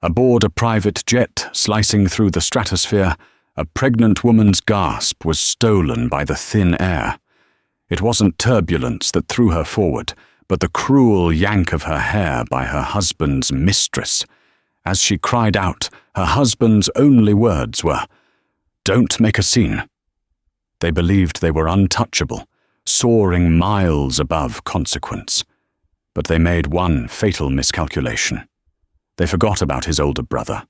Aboard a private jet slicing through the stratosphere, a pregnant woman's gasp was stolen by the thin air. It wasn't turbulence that threw her forward, but the cruel yank of her hair by her husband's mistress. As she cried out, her husband's only words were, "Don't make a scene." They believed they were untouchable, soaring miles above consequence. But they made one fatal miscalculation. They forgot about his older brother,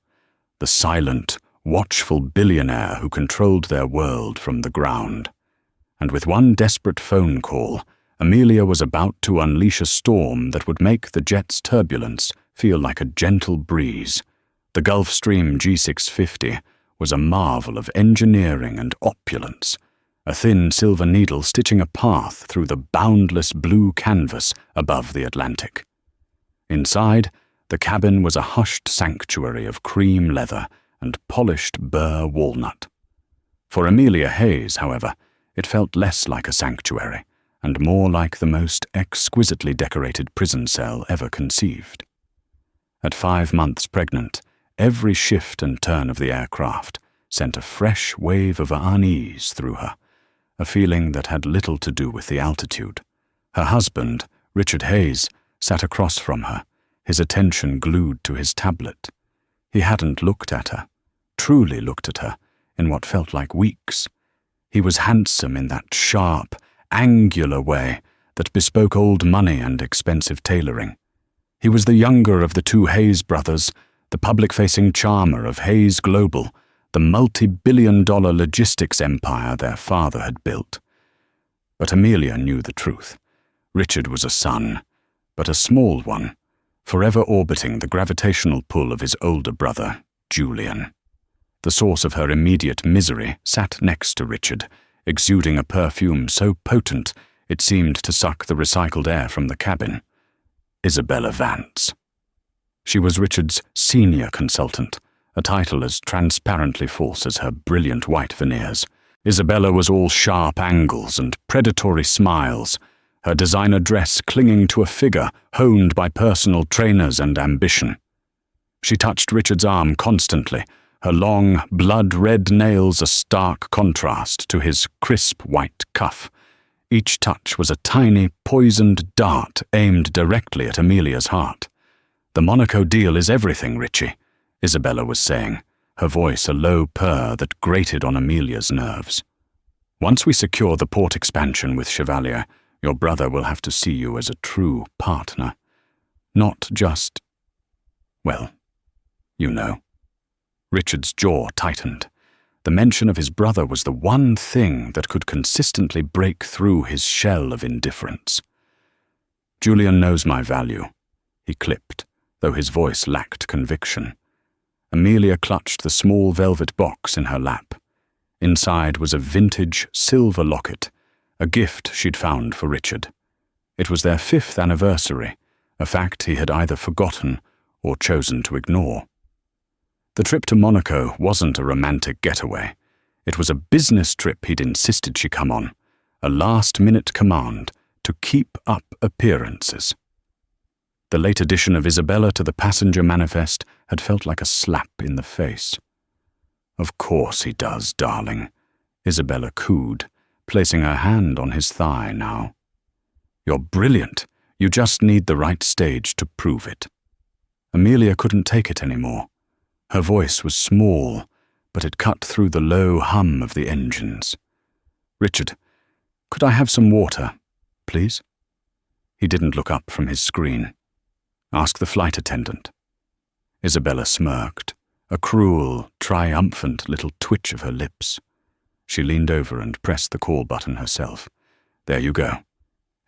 the silent, watchful billionaire who controlled their world from the ground. And with one desperate phone call, Amelia was about to unleash a storm that would make the jet's turbulence feel like a gentle breeze. The Gulfstream G650 was a marvel of engineering and opulence, a thin silver needle stitching a path through the boundless blue canvas above the Atlantic. Inside, the cabin was a hushed sanctuary of cream leather and polished burr walnut. For Amelia Hayes, however, it felt less like a sanctuary and more like the most exquisitely decorated prison cell ever conceived. At 5 months pregnant, every shift and turn of the aircraft sent a fresh wave of unease through her, a feeling that had little to do with the altitude. Her husband, Richard Hayes, sat across from her, his attention glued to his tablet. He hadn't looked at her, truly looked at her, in what felt like weeks. He was handsome in that sharp, angular way that bespoke old money and expensive tailoring. He was the younger of the two Hayes brothers, the public-facing charmer of Hayes Global, the multi-billion-dollar logistics empire their father had built. But Amelia knew the truth. Richard was a son, but a small one, forever orbiting the gravitational pull of his older brother, Julian. The source of her immediate misery sat next to Richard, exuding a perfume so potent it seemed to suck the recycled air from the cabin. Isabella Vance. She was Richard's senior consultant, a title as transparently false as her brilliant white veneers. Isabella was all sharp angles and predatory smiles, her designer dress clinging to a figure honed by personal trainers and ambition. She touched Richard's arm constantly, her long, blood-red nails a stark contrast to his crisp white cuff. Each touch was a tiny, poisoned dart aimed directly at Amelia's heart. "The Monaco deal is everything, Richie," Isabella was saying, her voice a low purr that grated on Amelia's nerves. "Once we secure the port expansion with Chevalier, your brother will have to see you as a true partner. Not just, well, you know." Richard's jaw tightened. The mention of his brother was the one thing that could consistently break through his shell of indifference. "Julian knows my value," he clipped, though his voice lacked conviction. Amelia clutched the small velvet box in her lap. Inside was a vintage silver locket, a gift she'd found for Richard. It was their 5th anniversary, a fact he had either forgotten or chosen to ignore. The trip to Monaco wasn't a romantic getaway. It was a business trip he'd insisted she come on, a last-minute command to keep up appearances. The late addition of Isabella to the passenger manifest had felt like a slap in the face. "Of course he does, darling," Isabella cooed, placing her hand on his thigh now. "You're brilliant. You just need the right stage to prove it." Amelia couldn't take it anymore. Her voice was small, but it cut through the low hum of the engines. "Richard, could I have some water, please?" He didn't look up from his screen. "Ask the flight attendant." Isabella smirked, a cruel, triumphant little twitch of her lips. She leaned over and pressed the call button herself. "There you go.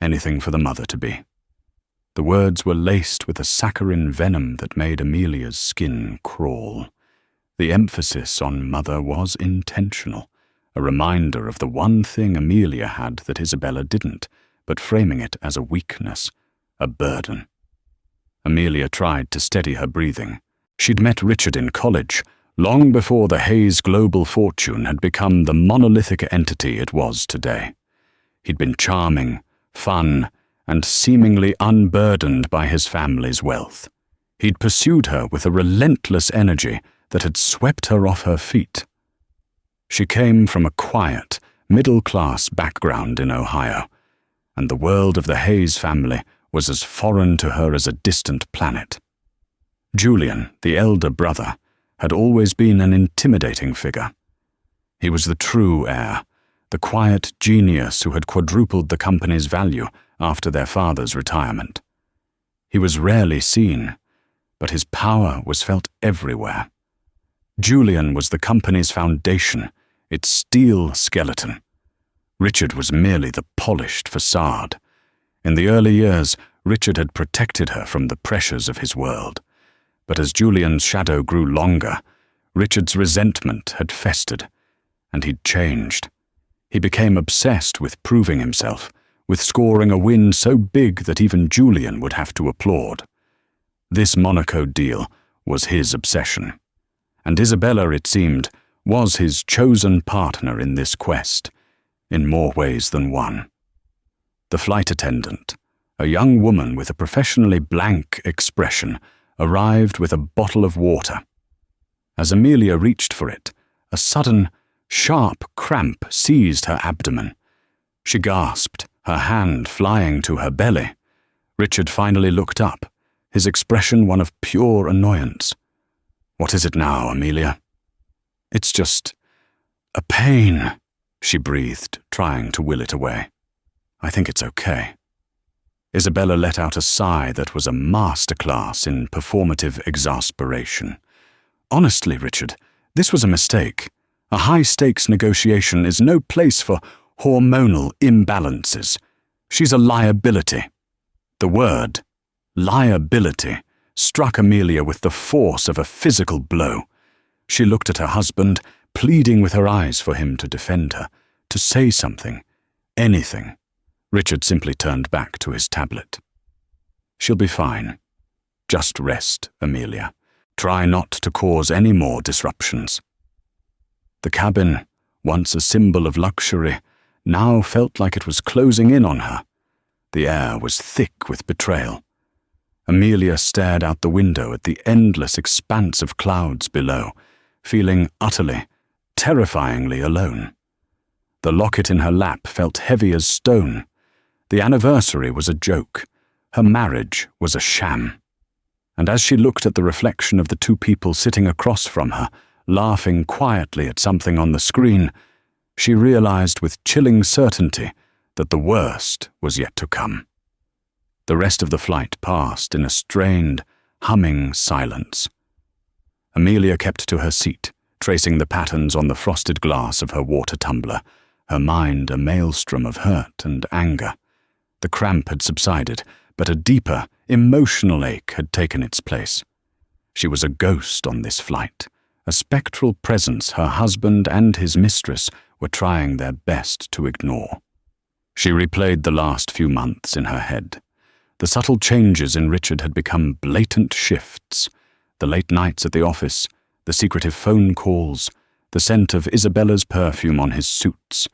Anything for the mother-to-be." The words were laced with a saccharine venom that made Amelia's skin crawl. The emphasis on mother was intentional, a reminder of the one thing Amelia had that Isabella didn't, but framing it as a weakness, a burden. Amelia tried to steady her breathing. She'd met Richard in college, long before the Hayes global fortune had become the monolithic entity it was today. He'd been charming, fun, and seemingly unburdened by his family's wealth. He'd pursued her with a relentless energy that had swept her off her feet. She came from a quiet, middle-class background in Ohio, and the world of the Hayes family was as foreign to her as a distant planet. Julian, the elder brother, had always been an intimidating figure. He was the true heir, the quiet genius who had quadrupled the company's value after their father's retirement. He was rarely seen, but his power was felt everywhere. Julian was the company's foundation, its steel skeleton. Richard was merely the polished facade. In the early years, Richard had protected her from the pressures of his world. But as Julian's shadow grew longer, Richard's resentment had festered, and he'd changed. He became obsessed with proving himself, with scoring a win so big that even Julian would have to applaud. This Monaco deal was his obsession, and Isabella, it seemed, was his chosen partner in this quest, in more ways than one. The flight attendant, a young woman with a professionally blank expression, arrived with a bottle of water. As Amelia reached for it, a sudden, sharp cramp seized her abdomen. She gasped, her hand flying to her belly. Richard finally looked up, his expression one of pure annoyance. "What is it now, Amelia?" "It's just a pain," she breathed, trying to will it away. "I think it's okay." Isabella let out a sigh that was a masterclass in performative exasperation. "Honestly, Richard, this was a mistake. A high-stakes negotiation is no place for hormonal imbalances. She's a liability." The word, liability, struck Amelia with the force of a physical blow. She looked at her husband, pleading with her eyes for him to defend her, to say something, anything. Richard simply turned back to his tablet. "She'll be fine. Just rest, Amelia. Try not to cause any more disruptions." The cabin, once a symbol of luxury, now felt like it was closing in on her. The air was thick with betrayal. Amelia stared out the window at the endless expanse of clouds below, feeling utterly, terrifyingly alone. The locket in her lap felt heavy as stone. The anniversary was a joke. Her marriage was a sham. And as she looked at the reflection of the two people sitting across from her, laughing quietly at something on the screen, she realized with chilling certainty that the worst was yet to come. The rest of the flight passed in a strained, humming silence. Amelia kept to her seat, tracing the patterns on the frosted glass of her water tumbler, her mind a maelstrom of hurt and anger. The cramp had subsided, but a deeper, emotional ache had taken its place. She was a ghost on this flight, a spectral presence her husband and his mistress were trying their best to ignore. She replayed the last few months in her head. The subtle changes in Richard had become blatant shifts. The late nights at the office, the secretive phone calls, the scent of Isabella's perfume on his suits.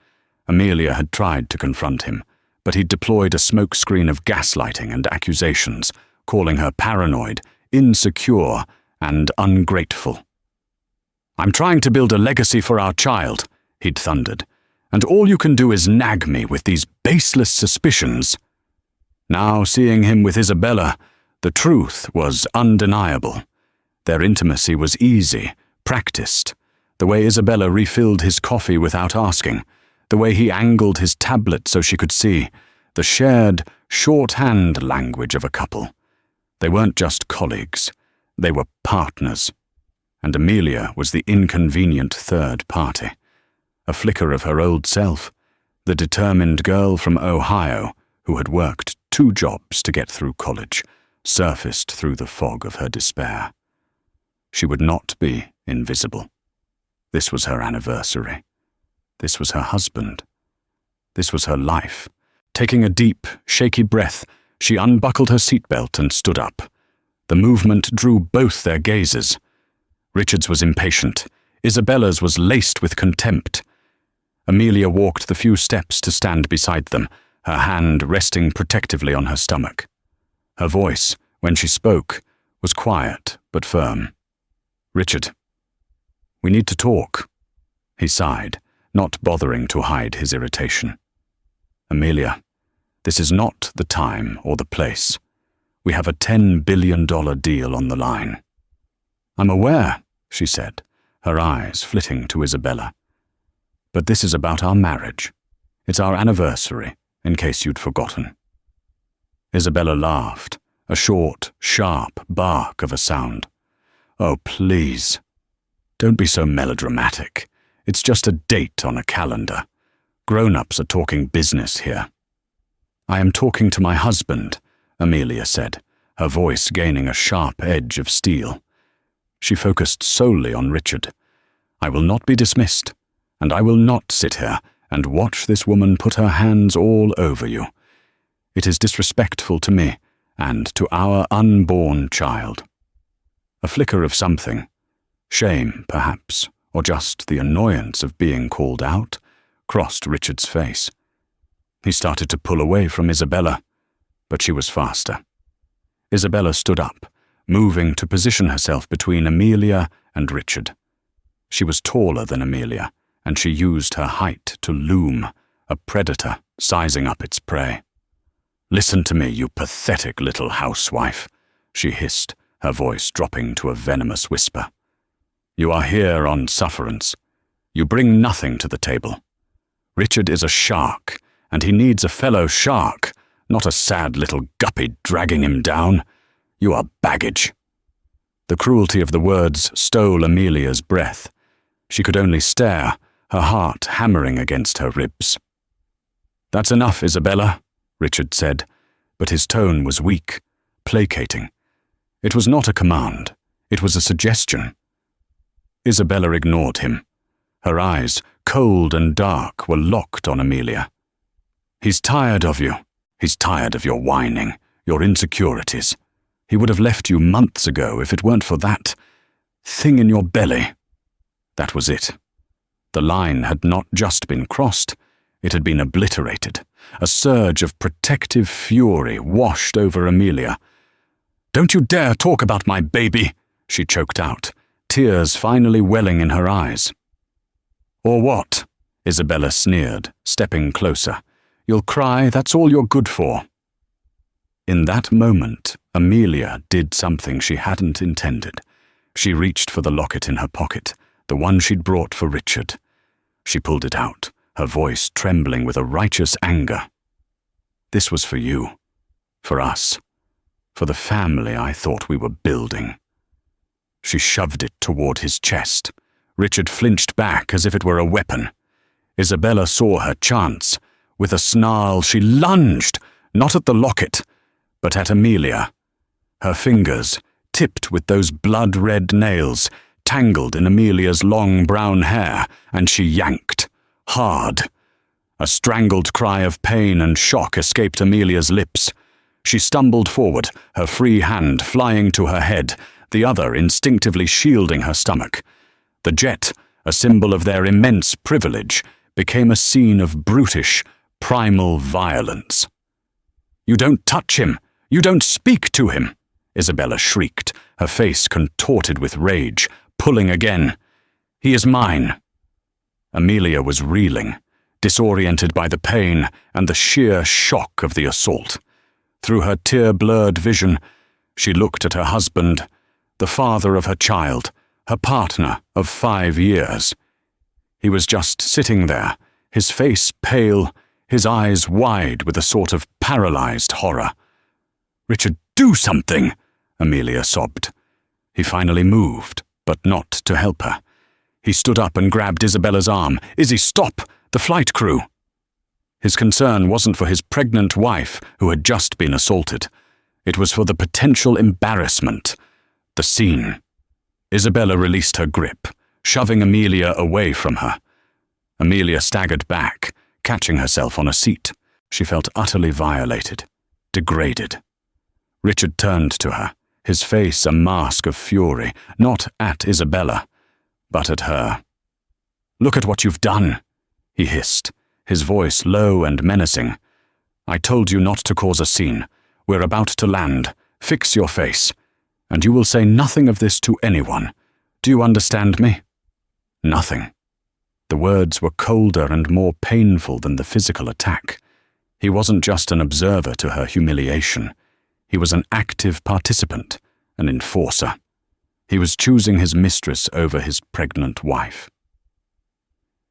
Amelia had tried to confront him, but he'd deployed a smokescreen of gaslighting and accusations, calling her paranoid, insecure, and ungrateful. "I'm trying to build a legacy for our child," he'd thundered, "and all you can do is nag me with these baseless suspicions." Now, seeing him with Isabella, the truth was undeniable. Their intimacy was easy, practiced. The way Isabella refilled his coffee without asking, the way he angled his tablet so she could see, the shared, shorthand language of a couple. They weren't just colleagues, they were partners. And Amelia was the inconvenient third party. A flicker of her old self, the determined girl from Ohio who had worked 2 jobs to get through college, surfaced through the fog of her despair. She would not be invisible. This was her anniversary. This was her husband. This was her life. Taking a deep, shaky breath, she unbuckled her seatbelt and stood up. The movement drew both their gazes. Richard's was impatient. Isabella's was laced with contempt. Amelia walked the few steps to stand beside them, her hand resting protectively on her stomach. Her voice, when she spoke, was quiet but firm. "Richard, we need to talk," he sighed, not bothering to hide his irritation. "Amelia, this is not the time or the place. We have a $10 billion deal on the line." "I'm aware," she said, her eyes flitting to Isabella. "But this is about our marriage. It's our anniversary, in case you'd forgotten." Isabella laughed, a short, sharp bark of a sound. "Oh, please. Don't be so melodramatic. It's just a date on a calendar. Grown-ups are talking business here." "I am talking to my husband," Amelia said, her voice gaining a sharp edge of steel. She focused solely on Richard. "I will not be dismissed, and I will not sit here and watch this woman put her hands all over you. It is disrespectful to me and to our unborn child." A flicker of something, shame perhaps, or just the annoyance of being called out, crossed Richard's face. He started to pull away from Isabella, but she was faster. Isabella stood up, moving to position herself between Amelia and Richard. She was taller than Amelia, and she used her height to loom, a predator sizing up its prey. "Listen to me, you pathetic little housewife," she hissed, her voice dropping to a venomous whisper. "You are here on sufferance. You bring nothing to the table. Richard is a shark, and he needs a fellow shark, not a sad little guppy dragging him down. You are baggage." The cruelty of the words stole Amelia's breath. She could only stare, her heart hammering against her ribs. "That's enough, Isabella," Richard said, but his tone was weak, placating. It was not a command, it was a suggestion. Isabella ignored him. Her eyes, cold and dark, were locked on Amelia. "He's tired of you. He's tired of your whining, your insecurities. He would have left you months ago if it weren't for that thing in your belly." That was it. The line had not just been crossed, it had been obliterated. A surge of protective fury washed over Amelia. "Don't you dare talk about my baby," she choked out, tears finally welling in her eyes. "Or what?" Isabella sneered, stepping closer. "You'll cry, that's all you're good for." In that moment, Amelia did something she hadn't intended. She reached for the locket in her pocket, the one she'd brought for Richard. She pulled it out, her voice trembling with a righteous anger. "This was for you, for us, for the family I thought we were building." She shoved it toward his chest. Richard flinched back as if it were a weapon. Isabella saw her chance. With a snarl, she lunged, not at the locket, but at Amelia. Her fingers, tipped with those blood-red nails, tangled in Amelia's long brown hair, and she yanked, hard. A strangled cry of pain and shock escaped Amelia's lips. She stumbled forward, her free hand flying to her head, the other instinctively shielding her stomach. The jet, a symbol of their immense privilege, became a scene of brutish, primal violence. "You don't touch him! You don't speak to him!" Isabella shrieked, her face contorted with rage, pulling again. "He is mine." Amelia was reeling, disoriented by the pain and the sheer shock of the assault. Through her tear-blurred vision, she looked at her husband, the father of her child, her partner of 5 years. He was just sitting there, his face pale, his eyes wide with a sort of paralyzed horror. "Richard, do something!" Amelia sobbed. He finally moved, but not to help her. He stood up and grabbed Isabella's arm. "Izzy, stop! The flight crew!" His concern wasn't for his pregnant wife who had just been assaulted. It was for the potential embarrassment, the scene. Isabella released her grip, shoving Amelia away from her. Amelia staggered back, catching herself on a seat. She felt utterly violated, degraded. Richard turned to her, his face a mask of fury, not at Isabella, but at her. "Look at what you've done," he hissed, his voice low and menacing. "I told you not to cause a scene. We're about to land. Fix your face." And you will say nothing of this to anyone. Do you understand me? Nothing. The words were colder and more painful than the physical attack. He wasn't just an observer to her humiliation. He was an active participant, an enforcer. He was choosing his mistress over his pregnant wife.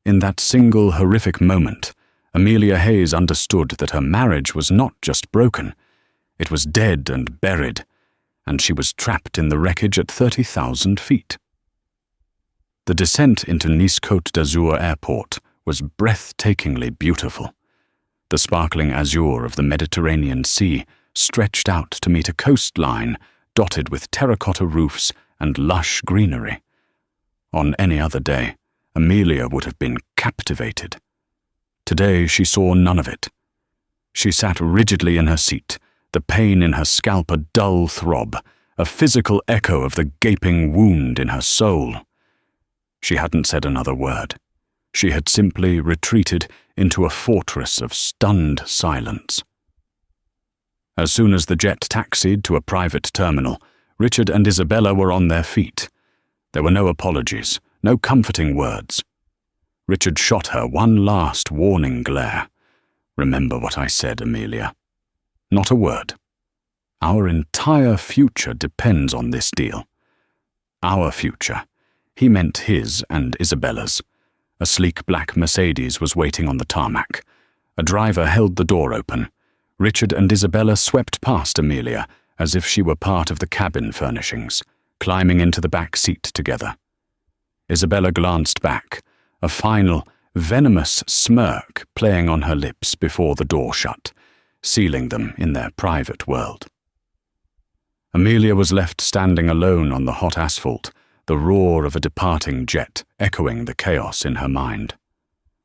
In that single horrific moment, Amelia Hayes understood that her marriage was not just broken. It was dead and buried, and she was trapped in the wreckage at 30,000 feet. The descent into Nice Côte d'Azur airport was breathtakingly beautiful. The sparkling azure of the Mediterranean Sea stretched out to meet a coastline dotted with terracotta roofs and lush greenery. On any other day, Amelia would have been captivated. Today she saw none of it. She sat rigidly in her seat, the pain in her scalp a dull throb, a physical echo of the gaping wound in her soul. She hadn't said another word. She had simply retreated into a fortress of stunned silence. As soon as the jet taxied to a private terminal, Richard and Isabella were on their feet. There were no apologies, no comforting words. Richard shot her one last warning glare. Remember what I said, Amelia. Not a word. Our entire future depends on this deal. Our future. He meant his and Isabella's. A sleek black Mercedes was waiting on the tarmac. A driver held the door open. Richard and Isabella swept past Amelia as if she were part of the cabin furnishings, climbing into the back seat together. Isabella glanced back, a final, venomous smirk playing on her lips before the door shut, sealing them in their private world. Amelia was left standing alone on the hot asphalt, the roar of a departing jet echoing the chaos in her mind.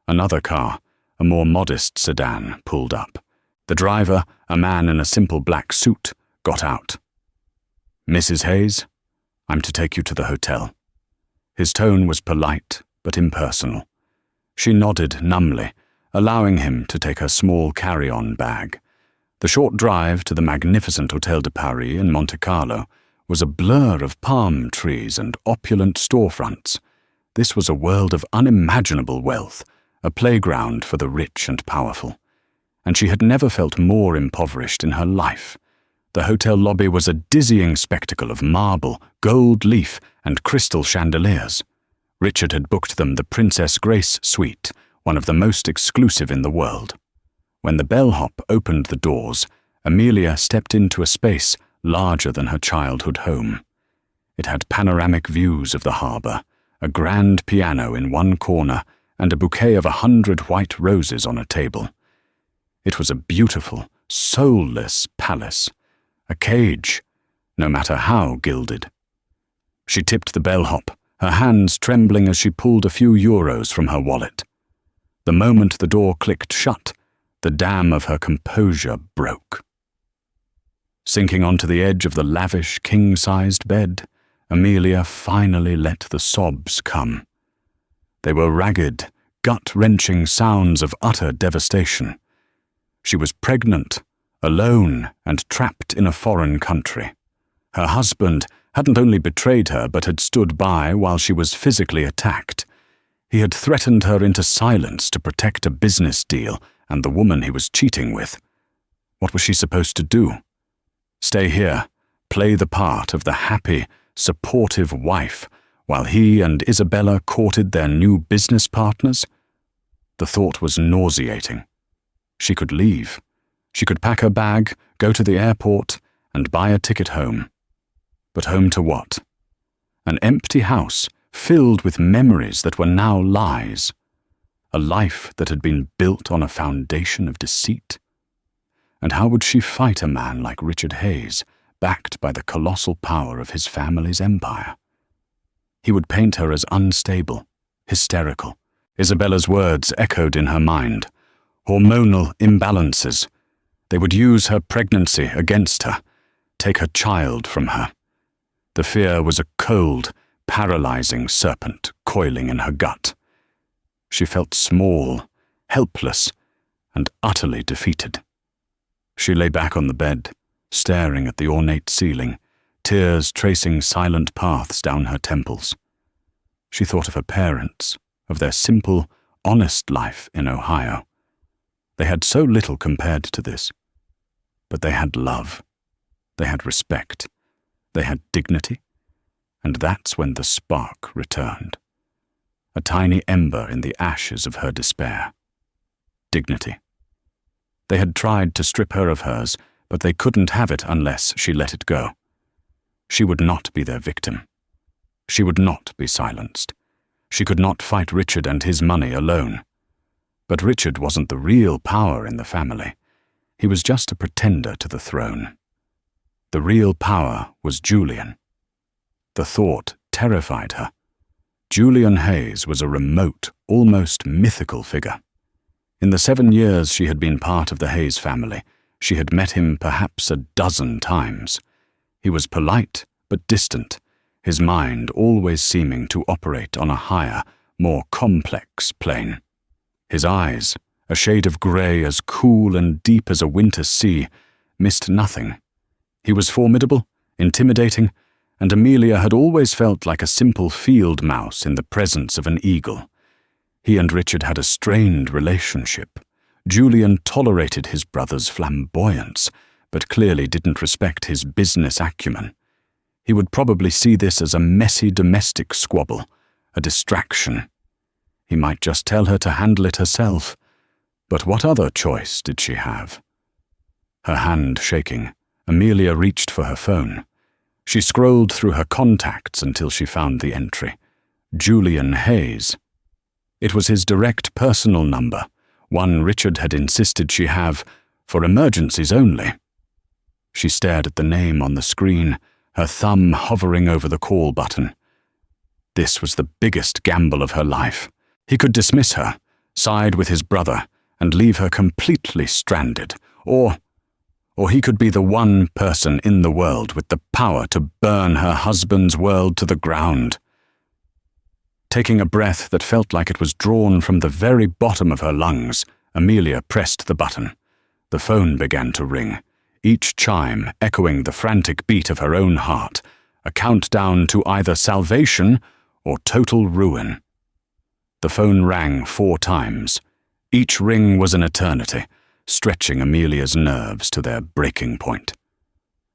Another car, a more modest sedan, pulled up. The driver, a man in a simple black suit, got out. "Mrs. Hayes, I'm to take you to the hotel." His tone was polite but impersonal. She nodded numbly, allowing him to take her small carry-on bag. The short drive to the magnificent Hôtel de Paris in Monte Carlo was a blur of palm trees and opulent storefronts. This was a world of unimaginable wealth, a playground for the rich and powerful. And she had never felt more impoverished in her life. The hotel lobby was a dizzying spectacle of marble, gold leaf, and crystal chandeliers. Richard had booked them the Princess Grace suite, one of the most exclusive in the world. When the bellhop opened the doors, Amelia stepped into a space larger than her childhood home. It had panoramic views of the harbour, a grand piano in one corner, and a bouquet of 100 white roses on a table. It was a beautiful, soulless palace, a cage, no matter how gilded. She tipped the bellhop, her hands trembling as she pulled a few euros from her wallet. The moment the door clicked shut, the dam of her composure broke. Sinking onto the edge of the lavish, king-sized bed, Amelia finally let the sobs come. They were ragged, gut-wrenching sounds of utter devastation. She was pregnant, alone, and trapped in a foreign country. Her husband hadn't only betrayed her but had stood by while she was physically attacked. He had threatened her into silence to protect a business deal and the woman he was cheating with. What was she supposed to do? Stay here, play the part of the happy, supportive wife while he and Isabella courted their new business partners? The thought was nauseating. She could leave. She could pack her bag, go to the airport, and buy a ticket home. But home to what? An empty house filled with memories that were now lies. A life that had been built on a foundation of deceit. And how would she fight a man like Richard Hayes, backed by the colossal power of his family's empire? He would paint her as unstable, hysterical. Isabella's words echoed in her mind. Hormonal imbalances. They would use her pregnancy against her, take her child from her. The fear was a cold, paralyzing serpent coiling in her gut. She felt small, helpless, and utterly defeated. She lay back on the bed, staring at the ornate ceiling, tears tracing silent paths down her temples. She thought of her parents, of their simple, honest life in Ohio. They had so little compared to this. But they had love. They had respect. They had dignity. And that's when the spark returned. A tiny ember in the ashes of her despair. Dignity. They had tried to strip her of hers, but they couldn't have it unless she let it go. She would not be their victim. She would not be silenced. She could not fight Richard and his money alone. But Richard wasn't the real power in the family. He was just a pretender to the throne. The real power was Julian. The thought terrified her. Julian Hayes was a remote, almost mythical figure. In the 7 years she had been part of the Hayes family, she had met him perhaps a dozen times. He was polite but distant, his mind always seeming to operate on a higher, more complex plane. His eyes, a shade of grey as cool and deep as a winter sea, missed nothing. He was formidable, intimidating, and Amelia had always felt like a simple field mouse in the presence of an eagle. He and Richard had a strained relationship. Julian tolerated his brother's flamboyance, but clearly didn't respect his business acumen. He would probably see this as a messy domestic squabble, a distraction. He might just tell her to handle it herself. But what other choice did she have? Her hand shaking, Amelia reached for her phone. She scrolled through her contacts until she found the entry. Julian Hayes. It was his direct personal number, one Richard had insisted she have, for emergencies only. She stared at the name on the screen, her thumb hovering over the call button. This was the biggest gamble of her life. He could dismiss her, side with his brother, and leave her completely stranded, or he could be the one person in the world with the power to burn her husband's world to the ground. Taking a breath that felt like it was drawn from the very bottom of her lungs, Amelia pressed the button. The phone began to ring, each chime echoing the frantic beat of her own heart, a countdown to either salvation or total ruin. The phone rang 4 times. Each ring was an eternity, stretching Amelia's nerves to their breaking point.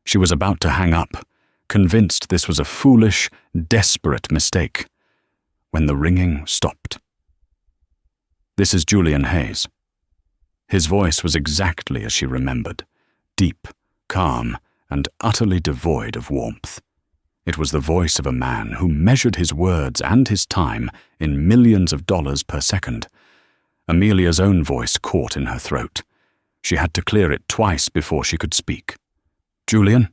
She was about to hang up, convinced this was a foolish, desperate mistake, when the ringing stopped. "This is Julian Hayes." His voice was exactly as she remembered, deep, calm, and utterly devoid of warmth. It was the voice of a man who measured his words and his time in millions of dollars per second. Amelia's own voice caught in her throat. She had to clear it twice before she could speak. "Julian?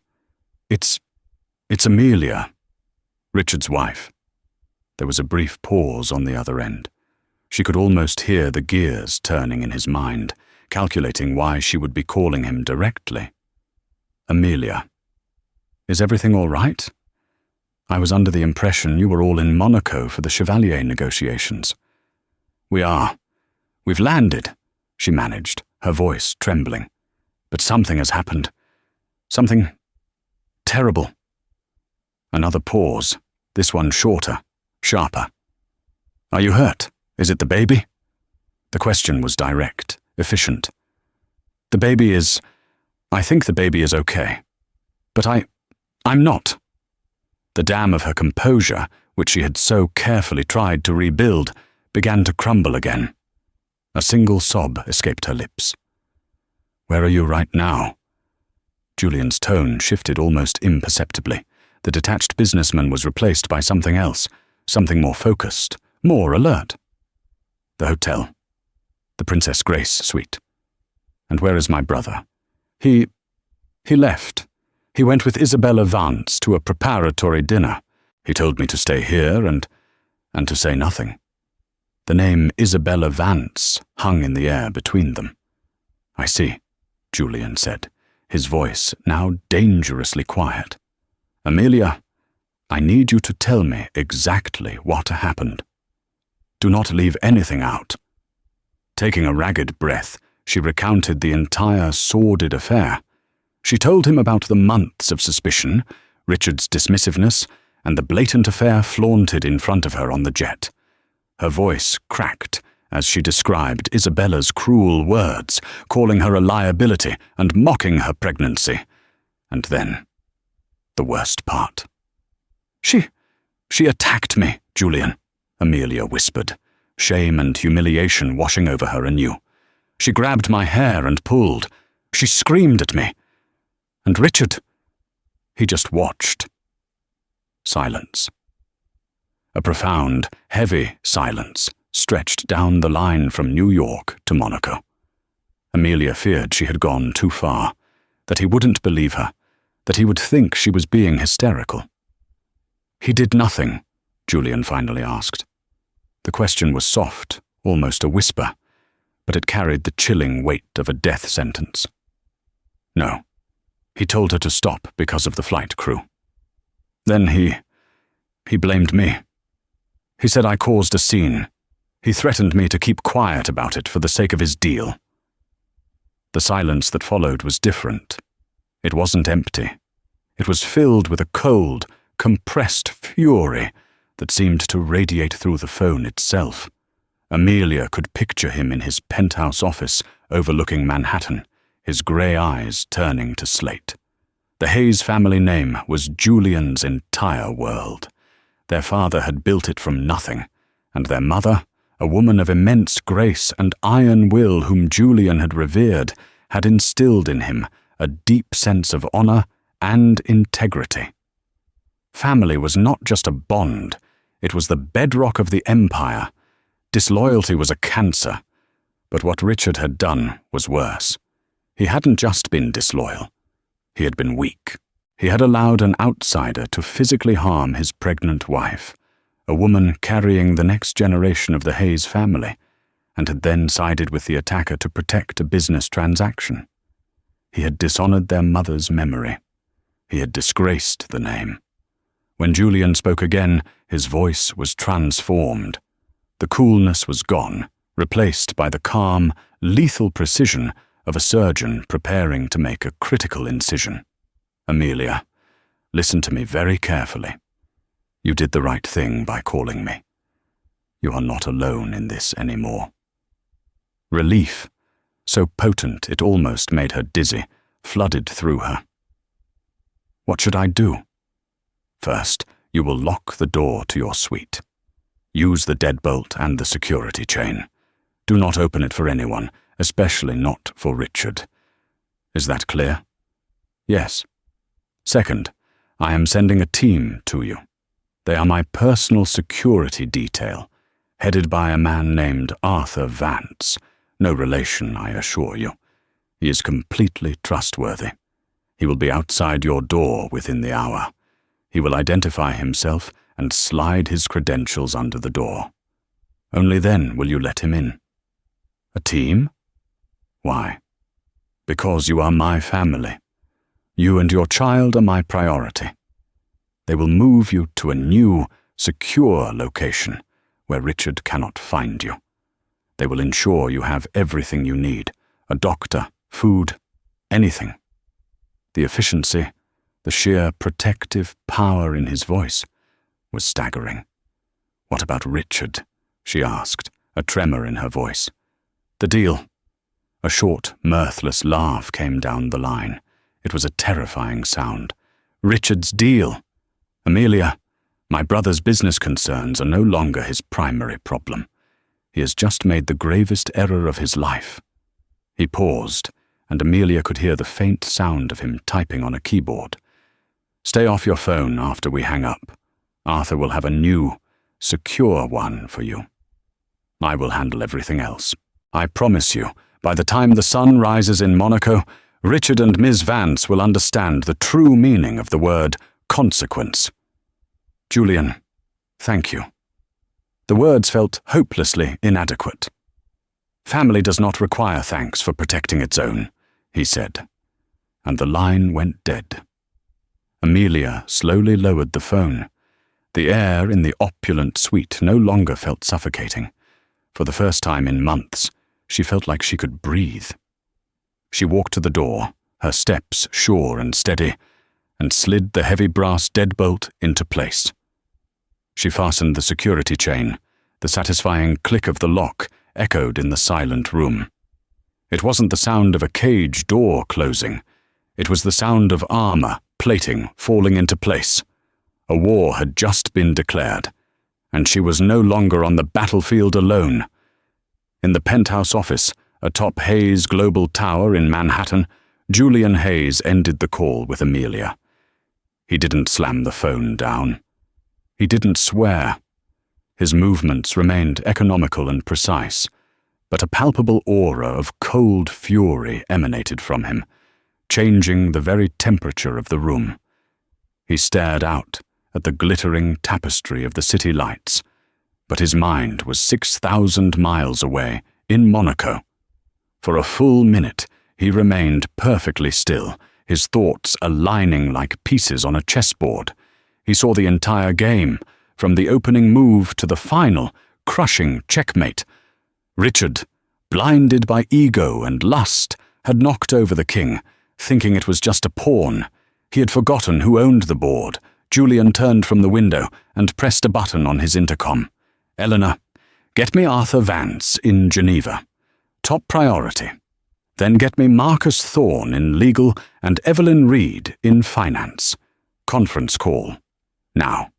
It's Amelia, Richard's wife." There was a brief pause on the other end. She could almost hear the gears turning in his mind, calculating why she would be calling him directly. "Amelia, is everything all right? I was under the impression you were all in Monaco for the Chevalier negotiations." "We are. We've landed," she managed, her voice trembling. "But something has happened. Something terrible." Another pause, this one shorter, sharper. "Are you hurt? Is it the baby?" The question was direct, efficient. I think the baby is okay. But I'm not." The dam of her composure, which she had so carefully tried to rebuild, began to crumble again. A single sob escaped her lips. "Where are you right now?" Julian's tone shifted almost imperceptibly. The detached businessman was replaced by something else, something more focused, more alert. "The hotel. The Princess Grace suite." "And where is my brother?" He left. He went with Isabella Vance to a preparatory dinner. He told me to stay here and to say nothing." The name Isabella Vance hung in the air between them. "I see," Julian said, his voice now dangerously quiet. "Amelia, I need you to tell me exactly what happened. Do not leave anything out." Taking a ragged breath, she recounted the entire sordid affair. She told him about the months of suspicion, Richard's dismissiveness, and the blatant affair flaunted in front of her on the jet. Her voice cracked as she described Isabella's cruel words, calling her a liability and mocking her pregnancy. And then, the worst part. She attacked me, Julian, Amelia whispered, shame and humiliation washing over her anew. She grabbed my hair and pulled. She screamed at me. And Richard, he just watched. Silence. A profound, heavy silence stretched down the line from New York to Monaco. Amelia feared she had gone too far, that he wouldn't believe her, that he would think she was being hysterical. "He did nothing?" Julian finally asked. The question was soft, almost a whisper, but it carried the chilling weight of a death sentence. No. He told her to stop because of the flight crew. Then he blamed me. He said I caused a scene. He threatened me to keep quiet about it for the sake of his deal. The silence that followed was different. It wasn't empty. It was filled with a cold, compressed fury that seemed to radiate through the phone itself. Amelia could picture him in his penthouse office overlooking Manhattan, his grey eyes turning to slate. The Hayes family name was Julian's entire world. Their father had built it from nothing, and their mother, a woman of immense grace and iron will whom Julian had revered, had instilled in him a deep sense of honor and integrity. Family was not just a bond, it was the bedrock of the empire. Disloyalty was a cancer, but what Richard had done was worse. He hadn't just been disloyal. He had been weak. He had allowed an outsider to physically harm his pregnant wife, a woman carrying the next generation of the Hayes family, and had then sided with the attacker to protect a business transaction. He had dishonored their mother's memory. He had disgraced the name. When Julian spoke again, his voice was transformed. The coolness was gone, replaced by the calm, lethal precision of a surgeon preparing to make a critical incision. "Amelia, listen to me very carefully. You did the right thing by calling me. You are not alone in this anymore." Relief, so potent it almost made her dizzy, flooded through her. "What should I do?" "First, you will lock the door to your suite. Use the deadbolt and the security chain. Do not open it for anyone, especially not for Richard. Is that clear?" "Yes." "Second, I am sending a team to you. They are my personal security detail, headed by a man named Arthur Vance. No relation, I assure you. He is completely trustworthy. He will be outside your door within the hour. He will identify himself and slide his credentials under the door. Only then will you let him in." "A team?" "Why?" "Because you are my family. You and your child are my priority. They will move you to a new, secure location where Richard cannot find you. They will ensure you have everything you need, a doctor, food, anything." The efficiency, the sheer protective power in his voice, was staggering. "What about Richard?" she asked, a tremor in her voice. "The deal." A short, mirthless laugh came down the line. It was a terrifying sound. "Richard's deal. Amelia, my brother's business concerns are no longer his primary problem. He has just made the gravest error of his life." He paused, and Amelia could hear the faint sound of him typing on a keyboard. "Stay off your phone after we hang up. Arthur will have a new, secure one for you. I will handle everything else. I promise you, by the time the sun rises in Monaco, Richard and Ms. Vance will understand the true meaning of the word consequence." "Julian, thank you." The words felt hopelessly inadequate. "Family does not require thanks for protecting its own," he said, and the line went dead. Amelia slowly lowered the phone. The air in the opulent suite no longer felt suffocating. For the first time in months, she felt like she could breathe. She walked to the door, her steps sure and steady, and slid the heavy brass deadbolt into place. She fastened the security chain. The satisfying click of the lock echoed in the silent room. It wasn't the sound of a cage door closing. It was the sound of armor, plating, falling into place. A war had just been declared, and she was no longer on the battlefield alone. In the penthouse office, atop Hayes Global Tower in Manhattan, Julian Hayes ended the call with Amelia. He didn't slam the phone down. He didn't swear. His movements remained economical and precise, but a palpable aura of cold fury emanated from him, changing the very temperature of the room. He stared out at the glittering tapestry of the city lights, but his mind was 6,000 miles away, in Monaco. For a full minute, he remained perfectly still, his thoughts aligning like pieces on a chessboard. He saw the entire game, from the opening move to the final, crushing checkmate. Richard, blinded by ego and lust, had knocked over the king, thinking it was just a pawn. He had forgotten who owned the board. Julian turned from the window and pressed a button on his intercom. "Eleanor, get me Arthur Vance in Geneva. Top priority. Then get me Marcus Thorne in legal and Evelyn Reed in finance. Conference call. Now."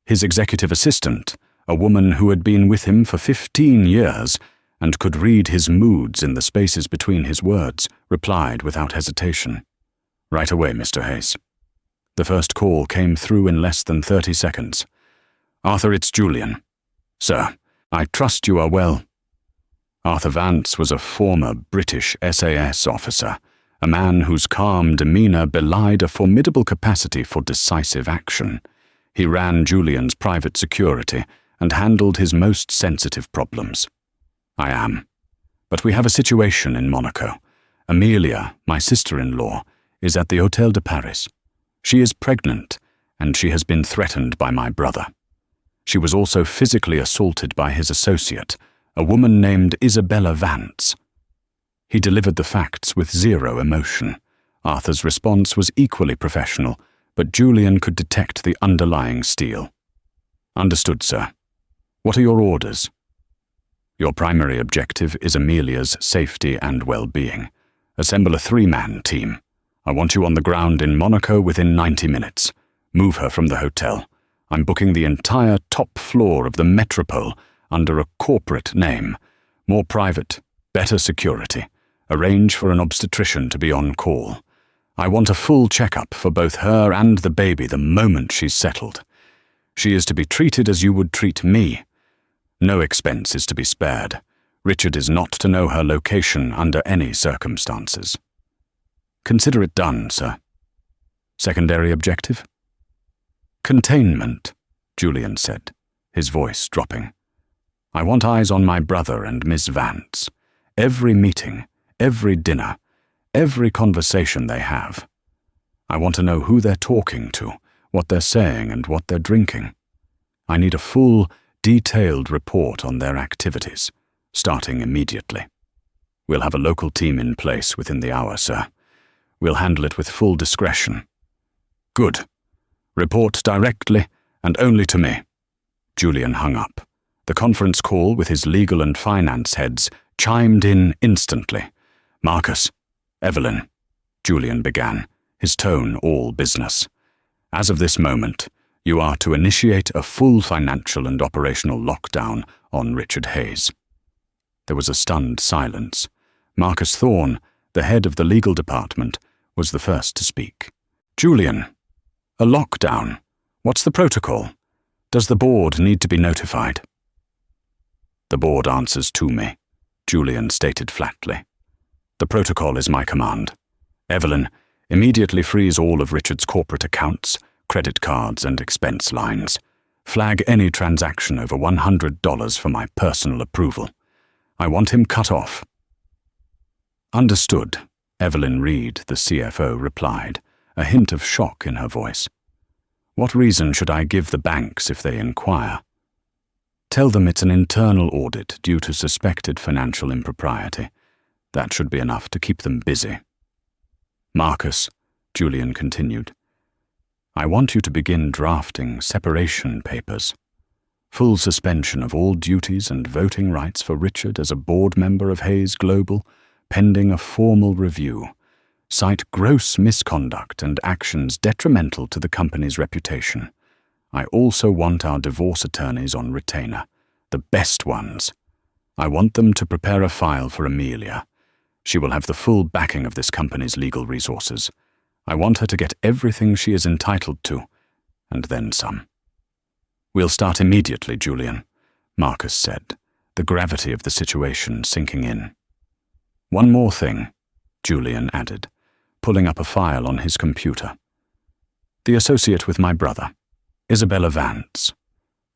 His executive assistant, a woman who had been with him for 15 years and could read his moods in the spaces between his words, replied without hesitation. "Right away, Mr. Hayes." The first call came through in less than 30 seconds. "Arthur, it's Julian." "Sir, I trust you are well." Arthur Vance was a former British SAS officer, a man whose calm demeanor belied a formidable capacity for decisive action. He ran Julian's private security and handled his most sensitive problems. "I am. But we have a situation in Monaco. Amelia, my sister-in-law, is at the Hôtel de Paris. She is pregnant, and she has been threatened by my brother. She was also physically assaulted by his associate, a woman named Isabella Vance." He delivered the facts with zero emotion. Arthur's response was equally professional, but Julian could detect the underlying steel. "Understood, sir. What are your orders?" "Your primary objective is Amelia's safety and well-being. Assemble a 3-man team. I want you on the ground in Monaco within 90 minutes. Move her from the hotel. I'm booking the entire top floor of the Metropole under a corporate name. More private, better security. Arrange for an obstetrician to be on call. I want a full checkup for both her and the baby the moment she's settled. She is to be treated as you would treat me. No expense is to be spared. Richard is not to know her location under any circumstances." "Consider it done, sir." "Secondary objective?" "Containment," Julian said, his voice dropping. "I want eyes on my brother and Miss Vance. Every meeting, every dinner, every conversation they have. I want to know who they're talking to, what they're saying, and what they're drinking. I need a full, detailed report on their activities, starting immediately. We'll have a local team in place within the hour, sir. We'll handle it with full discretion." "Good. Report directly and only to me." Julian hung up. The conference call with his legal and finance heads chimed in instantly. "Marcus, Evelyn," Julian began, his tone all business. "As of this moment, you are to initiate a full financial and operational lockdown on Richard Hayes." There was a stunned silence. Marcus Thorne, the head of the legal department, was the first to speak. "Julian, a lockdown. What's the protocol? Does the board need to be notified?" "The board answers to me," Julian stated flatly. "The protocol is my command. Evelyn, immediately freeze all of Richard's corporate accounts, credit cards, and expense lines. Flag any transaction over $100 for my personal approval. I want him cut off." "Understood," Evelyn Reed, the CFO, replied, a hint of shock in her voice. "What reason should I give the banks if they inquire?" "Tell them it's an internal audit due to suspected financial impropriety. That should be enough to keep them busy." "Marcus," Julian continued, I want you to begin drafting separation papers. Full suspension of all duties and voting rights for Richard as a board member of Hayes Global, pending a formal review. Cite gross misconduct and actions detrimental to the company's reputation. I also want our divorce attorneys on retainer, the best ones. I want them to prepare a file for Amelia. She will have the full backing of this company's legal resources. I want her to get everything she is entitled to, and then some. We'll start immediately, Julian, Marcus said, the gravity of the situation sinking in. One more thing, Julian added, pulling up a file on his computer. The associate with my brother, Isabella Vance.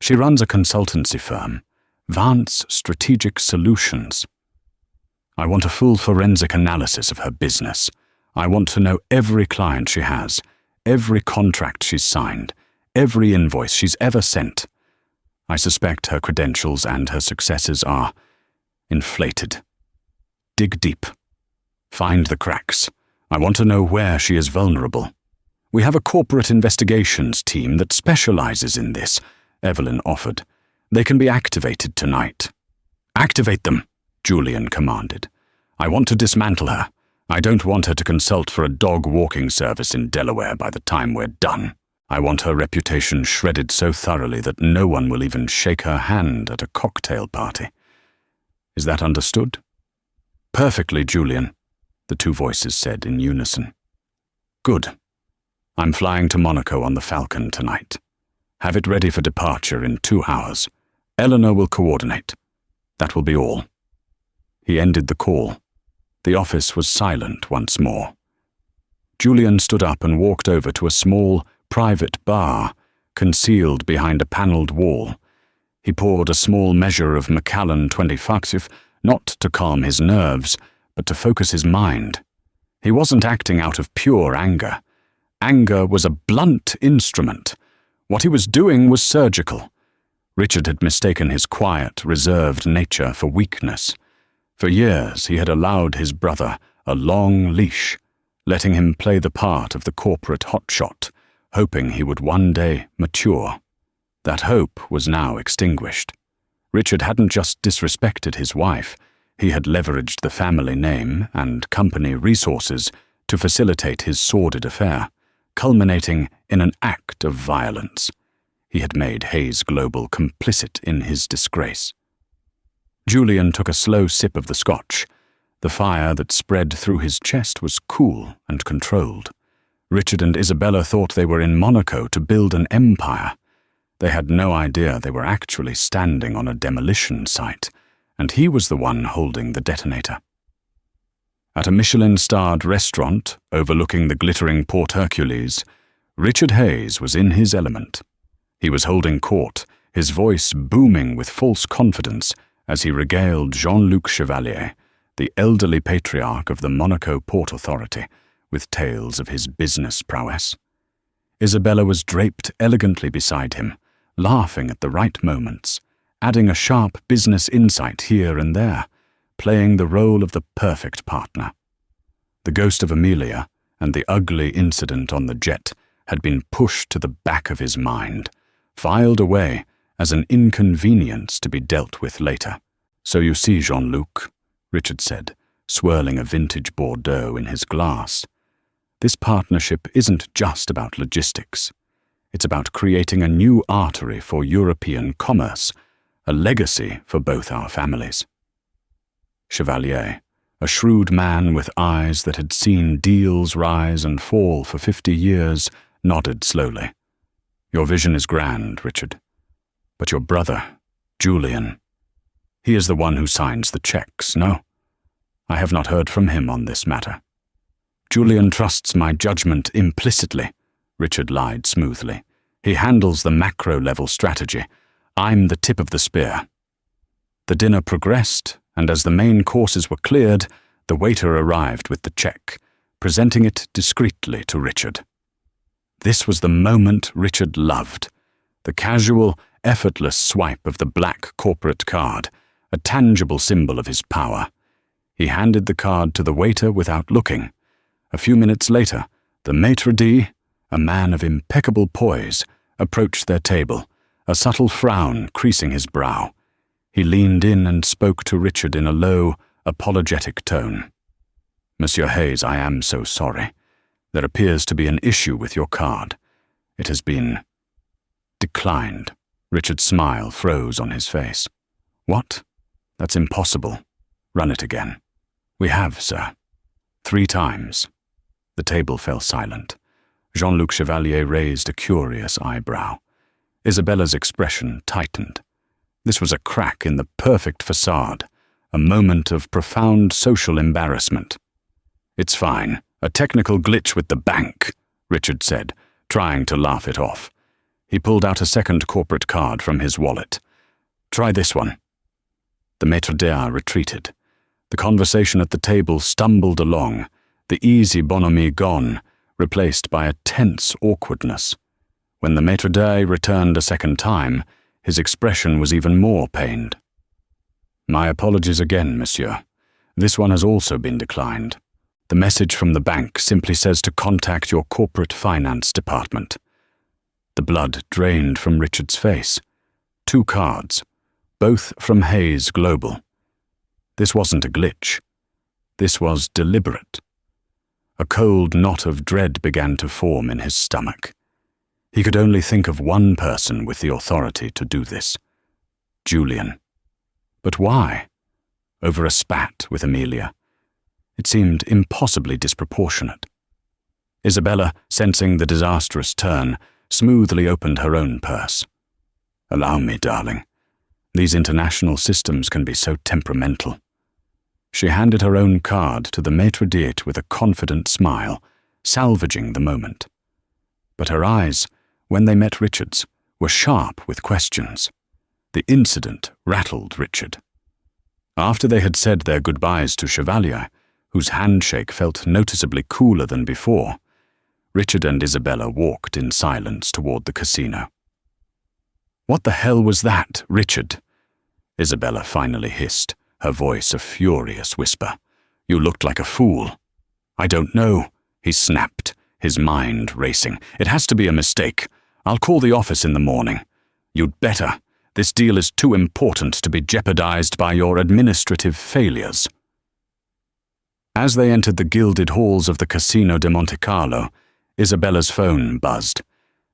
She runs a consultancy firm, Vance Strategic Solutions. I want a full forensic analysis of her business. I want to know every client she has, every contract she's signed, every invoice she's ever sent. I suspect her credentials and her successes are inflated. Dig deep. Find the cracks. I want to know where she is vulnerable. We have a corporate investigations team that specializes in this, Evelyn offered. They can be activated tonight. Activate them, Julian commanded. I want to dismantle her. I don't want her to consult for a dog walking service in Delaware by the time we're done. I want her reputation shredded so thoroughly that no one will even shake her hand at a cocktail party. Is that understood? Perfectly, Julian, the two voices said in unison. Good. I'm flying to Monaco on the Falcon tonight. Have it ready for departure in 2 hours. Eleanor will coordinate. That will be all. He ended the call. The office was silent once more. Julian stood up and walked over to a small, private bar, concealed behind a panelled wall. He poured a small measure of Macallan 25, not to calm his nerves, but to focus his mind. He wasn't acting out of pure anger. Anger was a blunt instrument. What he was doing was surgical. Richard had mistaken his quiet, reserved nature for weakness. For years he had allowed his brother a long leash, letting him play the part of the corporate hotshot, hoping he would one day mature. That hope was now extinguished. Richard hadn't just disrespected his wife, he had leveraged the family name and company resources to facilitate his sordid affair, culminating in an act of violence. He had made Hayes Global complicit in his disgrace. Julian took a slow sip of the scotch. The fire that spread through his chest was cool and controlled. Richard and Isabella thought they were in Monaco to build an empire. They had no idea they were actually standing on a demolition site, and he was the one holding the detonator. At a Michelin-starred restaurant overlooking the glittering Port Hercules, Richard Hayes was in his element. He was holding court, his voice booming with false confidence as he regaled Jean-Luc Chevalier, the elderly patriarch of the Monaco Port Authority, with tales of his business prowess. Isabella was draped elegantly beside him, laughing at the right moments, adding a sharp business insight here and there, playing the role of the perfect partner. The ghost of Amelia and the ugly incident on the jet had been pushed to the back of his mind, filed away as an inconvenience to be dealt with later. So you see, Jean-Luc, Richard said, swirling a vintage Bordeaux in his glass, this partnership isn't just about logistics. It's about creating a new artery for European commerce, a legacy for both our families. Chevalier, a shrewd man with eyes that had seen deals rise and fall for 50 years, nodded slowly. Your vision is grand, Richard. But your brother, Julian, he is the one who signs the checks, no? I have not heard from him on this matter. Julian trusts my judgment implicitly, Richard lied smoothly. He handles the macro-level strategy. I'm the tip of the spear. The dinner progressed, and as the main courses were cleared, the waiter arrived with the check, presenting it discreetly to Richard. This was the moment Richard loved, the casual, effortless swipe of the black corporate card, a tangible symbol of his power. He handed the card to the waiter without looking. A few minutes later, the maitre d', a man of impeccable poise, approached their table, a subtle frown creasing his brow. He leaned in and spoke to Richard in a low, apologetic tone. "Monsieur Hayes, I am so sorry. There appears to be an issue with your card. It has been declined." Richard's smile froze on his face. "What? That's impossible. Run it again." "We have, sir. 3 times." The table fell silent. Jean-Luc Chevalier raised a curious eyebrow. Isabella's expression tightened. This was a crack in the perfect facade, a moment of profound social embarrassment. "It's fine. A technical glitch with the bank," Richard said, trying to laugh it off. He pulled out a second corporate card from his wallet. "Try this one." The maître d'art retreated. The conversation at the table stumbled along, the easy bonhomie gone, replaced by a tense awkwardness. When the maître d'art returned a second time, his expression was even more pained. "My apologies again, monsieur. This one has also been declined. The message from the bank simply says to contact your corporate finance department." The blood drained from Richard's face. 2 cards, both from Hayes Global. This wasn't a glitch. This was deliberate. A cold knot of dread began to form in his stomach. He could only think of one person with the authority to do this. Julian. But why? Over a spat with Amelia. It seemed impossibly disproportionate. Isabella, sensing the disastrous turn, smoothly opened her own purse. "Allow me, darling. These international systems can be so temperamental." She handed her own card to the maître d'hôtel with a confident smile, salvaging the moment. But her eyes, when they met Richard's, were sharp with questions. The incident rattled Richard. After they had said their goodbyes to Chevalier, whose handshake felt noticeably cooler than before, Richard and Isabella walked in silence toward the casino. "What the hell was that, Richard?" Isabella finally hissed, her voice a furious whisper. "You looked like a fool." "I don't know," he snapped, his mind racing. "It has to be a mistake. I'll call the office in the morning." "You'd better. This deal is too important to be jeopardized by your administrative failures." As they entered the gilded halls of the Casino de Monte Carlo, Isabella's phone buzzed.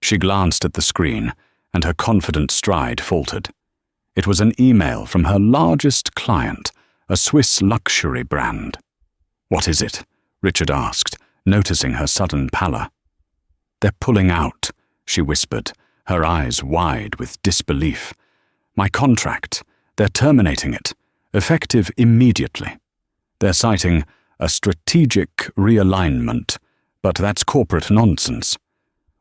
She glanced at the screen, and her confident stride faltered. It was an email from her largest client, a Swiss luxury brand. "What is it?" Richard asked, noticing her sudden pallor. "They're pulling out," she whispered, her eyes wide with disbelief. "My contract. They're terminating it, effective immediately. They're citing a strategic realignment, but that's corporate nonsense.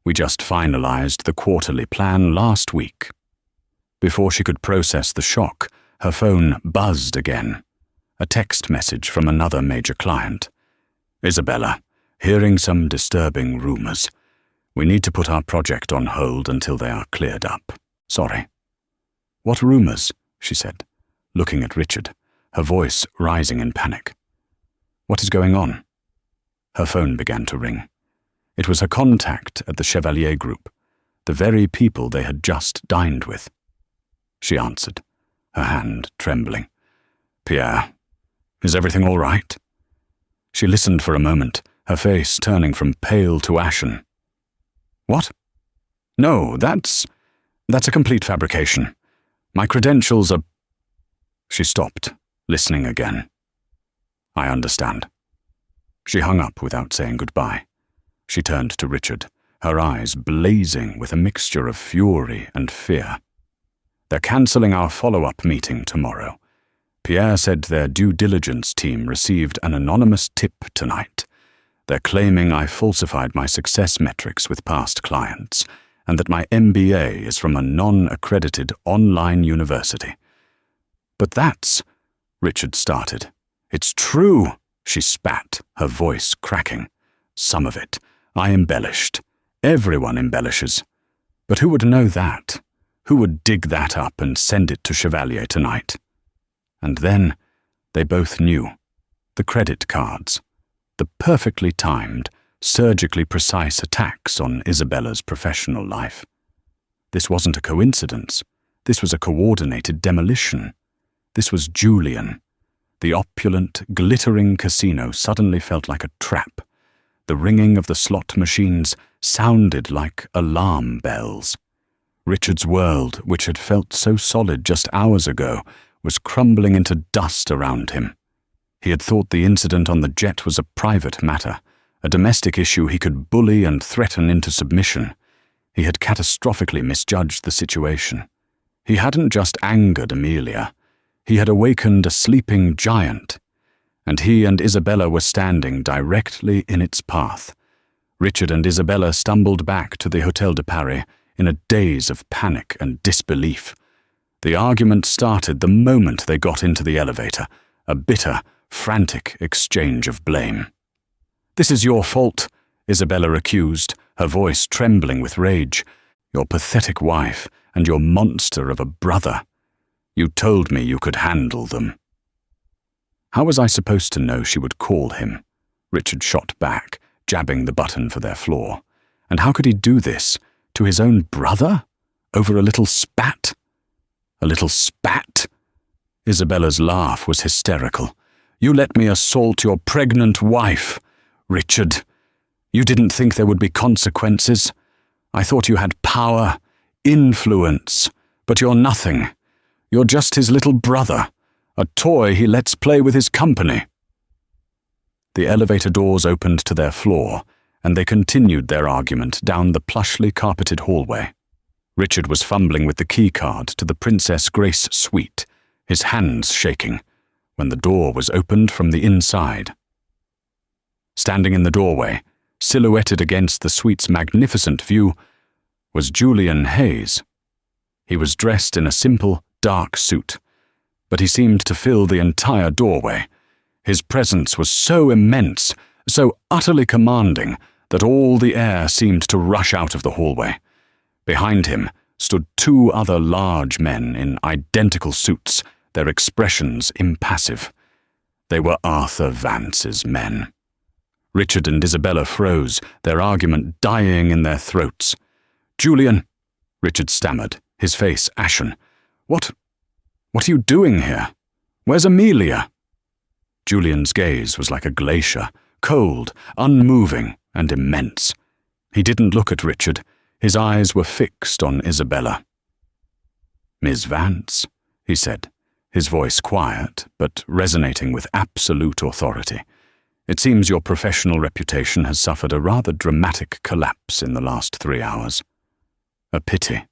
We just finalized the quarterly plan last week." Before she could process the shock, her phone buzzed again. A text message from another major client. "Isabella, hearing some disturbing rumors. We need to put our project on hold until they are cleared up. Sorry." "What rumors?" she said, looking at Richard, her voice rising in panic. "What is going on?" Her phone began to ring. It was her contact at the Chevalier Group, the very people they had just dined with. She answered, her hand trembling. "Pierre, is everything all right?" She listened for a moment, her face turning from pale to ashen. "What? No, that's a complete fabrication. My credentials are—" She stopped, listening again. "I understand." She hung up without saying goodbye. She turned to Richard, her eyes blazing with a mixture of fury and fear. "They're cancelling our follow-up meeting tomorrow. Pierre said their due diligence team received an anonymous tip tonight. They're claiming I falsified my success metrics with past clients, and that my MBA is from a non-accredited online university." "But that's—" Richard started. "It's true," she spat, her voice cracking. "Some of it. I embellished. Everyone embellishes. But who would know that? Who would dig that up and send it to Chevalier tonight?" And then they both knew. The credit cards. The perfectly timed, surgically precise attacks on Isabella's professional life. This wasn't a coincidence. This was a coordinated demolition. This was Julian. The opulent, glittering casino suddenly felt like a trap. The ringing of the slot machines sounded like alarm bells. Richard's world, which had felt so solid just hours ago, was crumbling into dust around him. He had thought the incident on the jet was a private matter, a domestic issue he could bully and threaten into submission. He had catastrophically misjudged the situation. He hadn't just angered Amelia. He had awakened a sleeping giant, and he and Isabella were standing directly in its path. Richard and Isabella stumbled back to the Hotel de Paris in a daze of panic and disbelief. The argument started the moment they got into the elevator, a bitter, frantic exchange of blame. "This is your fault," Isabella accused, her voice trembling with rage. "Your pathetic wife and your monster of a brother. You told me you could handle them." How was I supposed to know she would call him? Richard shot back, jabbing the button for their floor. And how could he do this? To his own brother? Over a little spat? A little spat? Isabella's laugh was hysterical. "You let me assault your pregnant wife. Richard, you didn't think there would be consequences. I thought you had power, influence, but you're nothing. You're just his little brother, a toy he lets play with his company." The elevator doors opened to their floor, and they continued their argument down the plushly carpeted hallway. Richard was fumbling with the keycard to the Princess Grace suite, his hands shaking, when the door was opened from the inside. Standing in the doorway, silhouetted against the suite's magnificent view, was Julian Hayes. He was dressed in a simple, dark suit, but he seemed to fill the entire doorway. His presence was so immense, so utterly commanding, that all the air seemed to rush out of the hallway. Behind him stood two other large men in identical suits, their expressions impassive. They were Arthur Vance's men. Richard and Isabella froze, their argument dying in their throats. "Julian," Richard stammered, his face ashen. What are you doing here? Where's Amelia?" Julian's gaze was like a glacier, cold, unmoving, and immense. He didn't look at Richard. His eyes were fixed on Isabella. "Miss Vance," he said, his voice quiet, but resonating with absolute authority. "It seems your professional reputation has suffered a rather dramatic collapse in the last 3 hours. A pity."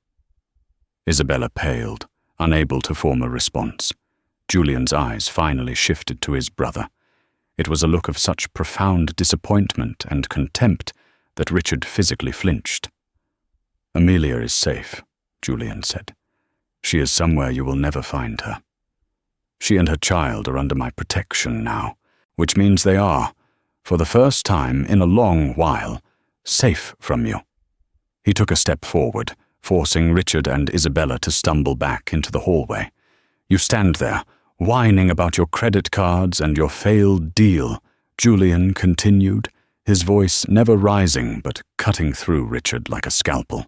Isabella paled, unable to form a response. Julian's eyes finally shifted to his brother. It was a look of such profound disappointment and contempt that Richard physically flinched. "Amelia is safe," Julian said. "She is somewhere you will never find her. She and her child are under my protection now, which means they are, for the first time in a long while, safe from you." He took a step forward, forcing Richard and Isabella to stumble back into the hallway. "You stand there, whining about your credit cards and your failed deal," Julian continued, his voice never rising but cutting through Richard like a scalpel.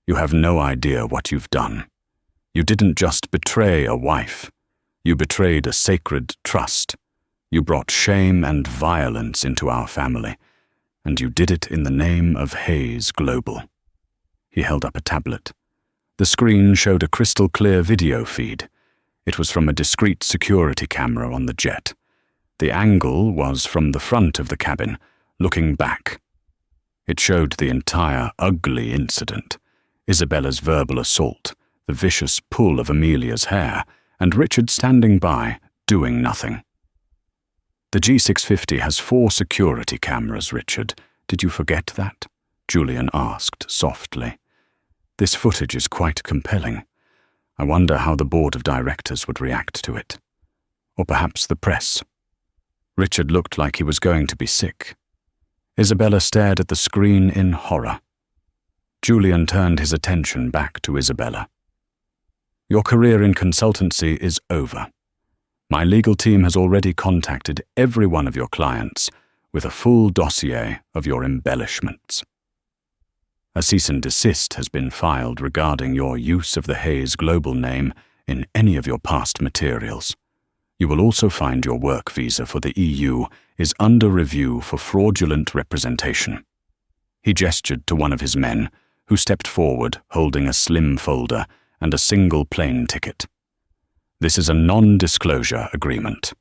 "You have no idea what you've done. You didn't just betray a wife. You betrayed a sacred trust. You brought shame and violence into our family, and you did it in the name of Hayes Global." He held up a tablet. The screen showed a crystal-clear video feed. It was from a discreet security camera on the jet. The angle was from the front of the cabin, looking back. It showed the entire ugly incident, Isabella's verbal assault, the vicious pull of Amelia's hair, and Richard standing by, doing nothing. "The G650 has 4 security cameras, Richard. Did you forget that?" Julian asked softly. "This footage is quite compelling. I wonder how the board of directors would react to it. Or perhaps the press." Richard looked like he was going to be sick. Isabella stared at the screen in horror. Julian turned his attention back to Isabella. "Your career in consultancy is over. My legal team has already contacted every one of your clients. with a full dossier of your embellishments. A cease and desist has been filed regarding your use of the Hayes global name in any of your past materials. You will also find your work visa for the EU is under review for fraudulent representation. He gestured to one of his men, who stepped forward holding a slim folder and a single plane ticket. This is a non-disclosure agreement.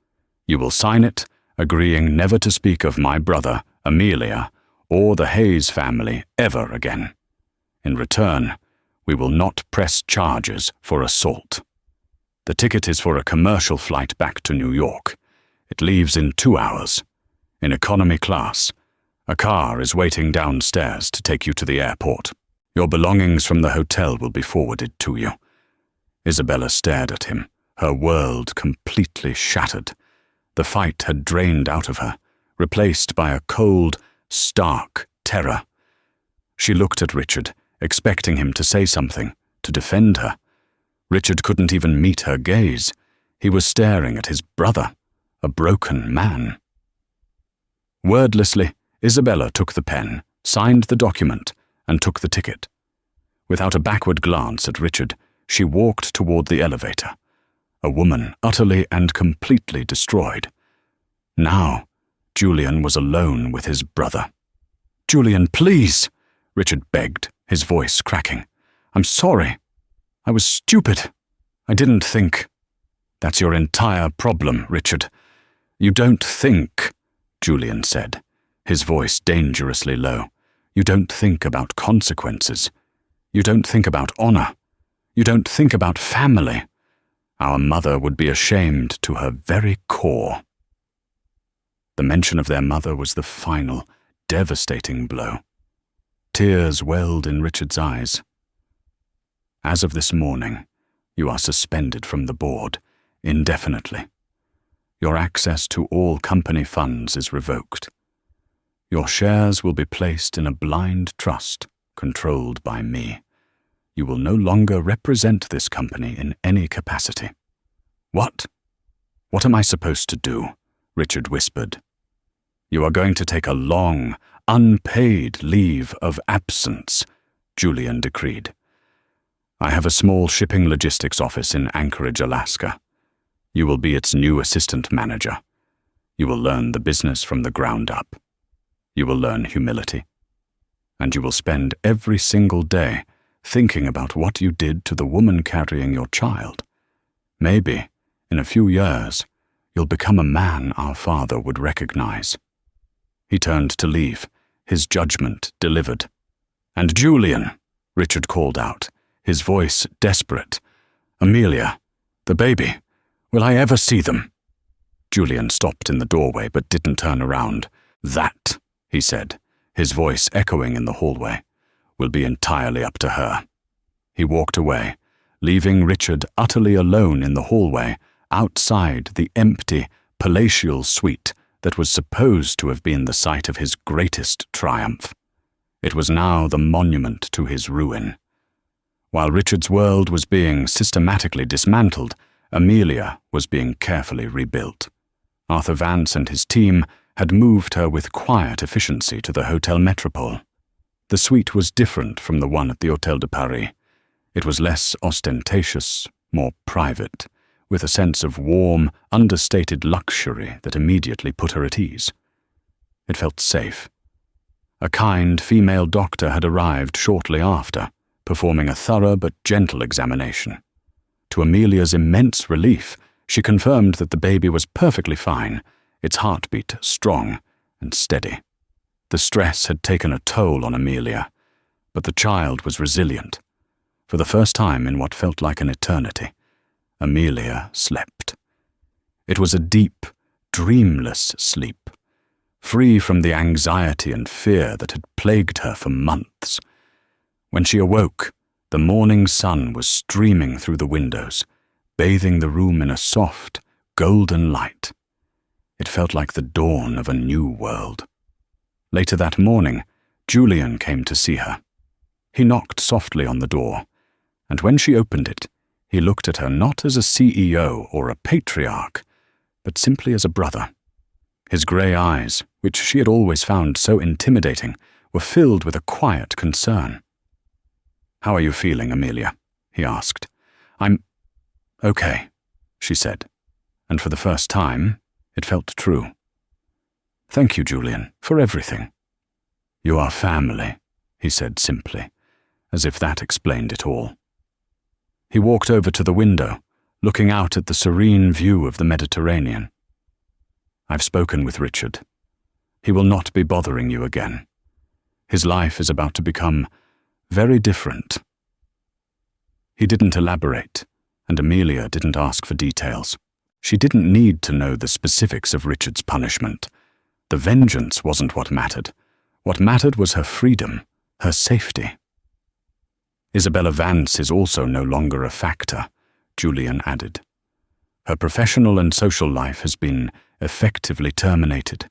You will sign it, agreeing never to speak of my brother, Amelia, or the Hayes family ever again. In return, we will not press charges for assault. The ticket is for a commercial flight back to New York. It leaves in 2 hours. In economy class, a car is waiting downstairs to take you to the airport. Your belongings from the hotel will be forwarded to you. Isabella stared at him, her world completely shattered. The fight had drained out of her, replaced by a cold, stark terror. She looked at Richard, expecting him to say something, to defend her. Richard couldn't even meet her gaze. He was staring at his brother, a broken man. Wordlessly, Isabella took the pen, signed the document, and took the ticket. Without a backward glance at Richard, she walked toward the elevator, a woman utterly and completely destroyed. Now, Julian was alone with his brother. "Julian, please," Richard begged, his voice cracking. "I'm sorry. I was stupid. I didn't think." "That's your entire problem, Richard. You don't think," Julian said, his voice dangerously low. "You don't think about consequences. You don't think about honor. You don't think about family. Our mother would be ashamed to her very core." The mention of their mother was the final, devastating blow. Tears welled in Richard's eyes. "As of this morning, you are suspended from the board, indefinitely. Your access to all company funds is revoked. Your shares will be placed in a blind trust controlled by me. You will no longer represent this company in any capacity." "What? What am I supposed to do?" Richard whispered. "You are going to take a long, unpaid leave of absence," Julian decreed. "I have a small shipping logistics office in Anchorage, Alaska. You will be its new assistant manager. You will learn the business from the ground up. You will learn humility. And you will spend every single day thinking about what you did to the woman carrying your child. Maybe, in a few years, you'll become a man our father would recognize." He turned to leave, his judgment delivered. "And Julian," Richard called out, his voice desperate. "Amelia, the baby, will I ever see them?" Julian stopped in the doorway but didn't turn around. "That," he said, his voice echoing in the hallway, "will be entirely up to her." He walked away, leaving Richard utterly alone in the hallway, outside the empty, palatial suite that was supposed to have been the site of his greatest triumph. It was now the monument to his ruin. While Richard's world was being systematically dismantled, Amelia was being carefully rebuilt. Arthur Vance and his team had moved her with quiet efficiency to the Hotel Metropole. The suite was different from the one at the Hôtel de Paris. It was less ostentatious, more private, with a sense of warm, understated luxury that immediately put her at ease. It felt safe. A kind female doctor had arrived shortly after, performing a thorough but gentle examination. To Amelia's immense relief, she confirmed that the baby was perfectly fine, its heartbeat strong and steady. The stress had taken a toll on Amelia, but the child was resilient. For the first time in what felt like an eternity, Amelia slept. It was a deep, dreamless sleep, free from the anxiety and fear that had plagued her for months. When she awoke, the morning sun was streaming through the windows, bathing the room in a soft, golden light. It felt like the dawn of a new world. Later that morning, Julian came to see her. He knocked softly on the door, and when she opened it, he looked at her not as a CEO or a patriarch, but simply as a brother. His grey eyes, which she had always found so intimidating, were filled with a quiet concern. "How are you feeling, Amelia?" he asked. "I'm okay," she said, and for the first time, it felt true. "Thank you, Julian, for everything." "You are family," he said simply, as if that explained it all. He walked over to the window, looking out at the serene view of the Mediterranean. "I've spoken with Richard. He will not be bothering you again. His life is about to become very different." He didn't elaborate, and Amelia didn't ask for details. She didn't need to know the specifics of Richard's punishment. The vengeance wasn't what mattered. What mattered was her freedom, her safety. "Isabella Vance is also no longer a factor," Julian added. "Her professional and social life has been effectively terminated."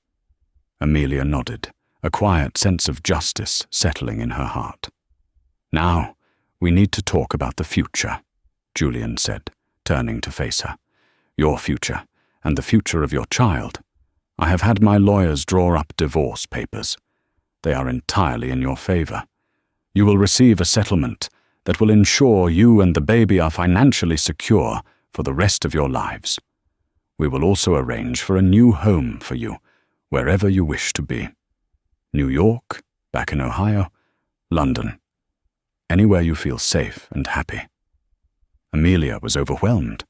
Amelia nodded, a quiet sense of justice settling in her heart. "Now, we need to talk about the future," Julian said, turning to face her. "Your future, and the future of your child. I have had my lawyers draw up divorce papers. They are entirely in your favor. You will receive a settlement that will ensure you and the baby are financially secure for the rest of your lives. We will also arrange for a new home for you, wherever you wish to be. New York, back in Ohio, London. Anywhere you feel safe and happy." Amelia was overwhelmed.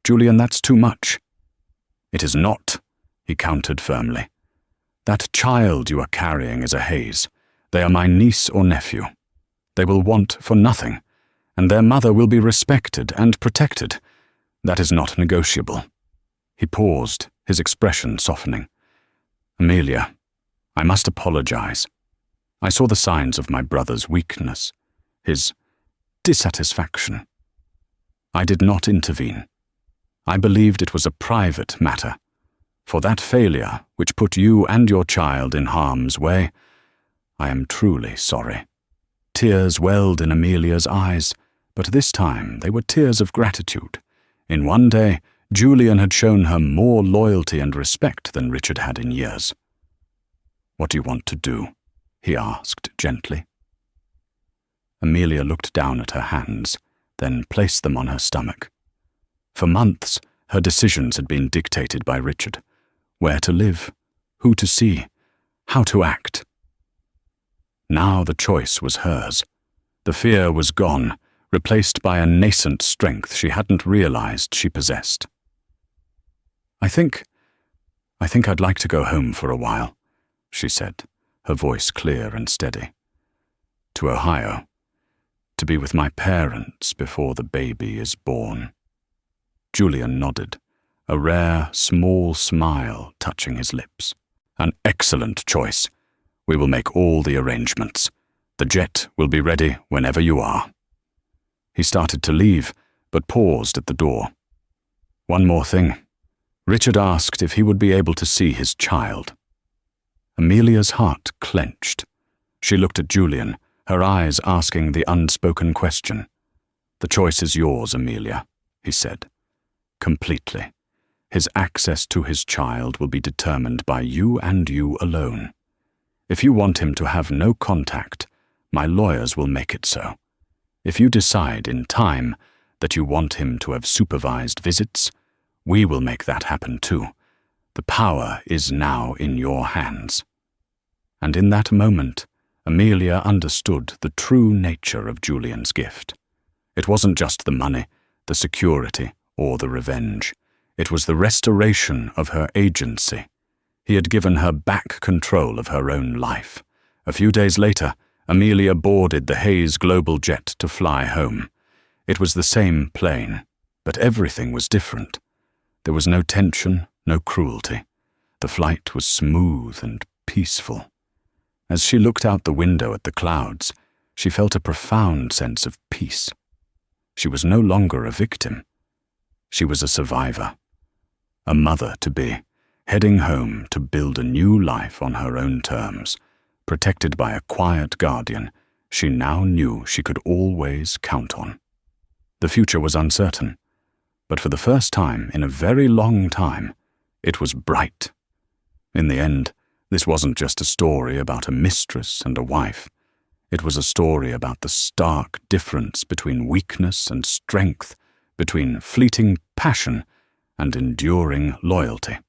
"Julian, that's too much." "It is not," he countered firmly. "That child you are carrying is a Hayes. They are my niece or nephew. They will want for nothing, and their mother will be respected and protected. That is not negotiable." He paused, his expression softening. "Amelia, I must apologize. I saw the signs of my brother's weakness, his dissatisfaction. I did not intervene. I believed it was a private matter. For that failure, which put you and your child in harm's way, I am truly sorry." Tears welled in Amelia's eyes, but this time they were tears of gratitude. In one day, Julian had shown her more loyalty and respect than Richard had in years. "What do you want to do?" he asked gently. Amelia looked down at her hands, then placed them on her stomach. For months, her decisions had been dictated by Richard. Where to live, who to see, how to act. Now the choice was hers. The fear was gone, replaced by a nascent strength she hadn't realized she possessed. I think I'd like to go home for a while," she said, her voice clear and steady. "To Ohio, to be with my parents before the baby is born." Julian nodded, a rare, small smile touching his lips. "An excellent choice. We will make all the arrangements. The jet will be ready whenever you are." He started to leave, but paused at the door. "One more thing." Richard asked if he would be able to see his child. Amelia's heart clenched. She looked at Julian, her eyes asking the unspoken question. "The choice is yours, Amelia," he said. "Completely. His access to his child will be determined by you and you alone. If you want him to have no contact, my lawyers will make it so. If you decide in time that you want him to have supervised visits, we will make that happen too. The power is now in your hands." And in that moment, Amelia understood the true nature of Julian's gift. It wasn't just the money, the security, or the revenge. It was the restoration of her agency. He had given her back control of her own life. A few days later, Amelia boarded the Hayes Global jet to fly home. It was the same plane, but everything was different. There was no tension, no cruelty. The flight was smooth and peaceful. As she looked out the window at the clouds, she felt a profound sense of peace. She was no longer a victim. She was a survivor, a mother-to-be, heading home to build a new life on her own terms, protected by a quiet guardian she now knew she could always count on. The future was uncertain, but for the first time in a very long time, it was bright. In the end, this wasn't just a story about a mistress and a wife. It was a story about the stark difference between weakness and strength, between fleeting passion and enduring loyalty.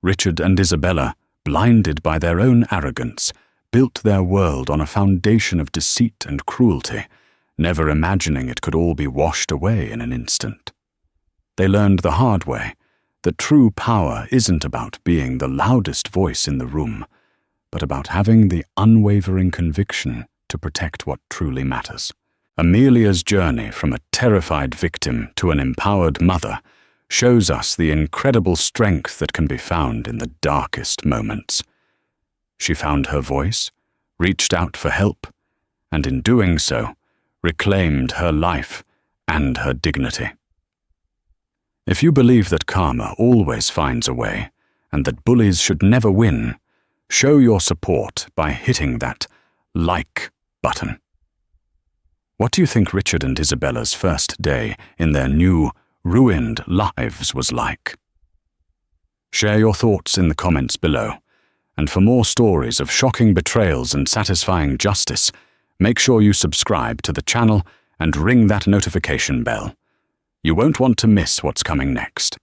Richard and Isabella, blinded by their own arrogance, built their world on a foundation of deceit and cruelty, never imagining it could all be washed away in an instant. They learned the hard way that true power isn't about being the loudest voice in the room, but about having the unwavering conviction to protect what truly matters. Amelia's journey from a terrified victim to an empowered mother shows us the incredible strength that can be found in the darkest moments. She found her voice, reached out for help, and in doing so, reclaimed her life and her dignity. If you believe that karma always finds a way, and that bullies should never win, show your support by hitting that like button. What do you think Richard and Isabella's first day in their new, ruined lives was like? Share your thoughts in the comments below, and for more stories of shocking betrayals and satisfying justice, make sure you subscribe to the channel and ring that notification bell. You won't want to miss what's coming next.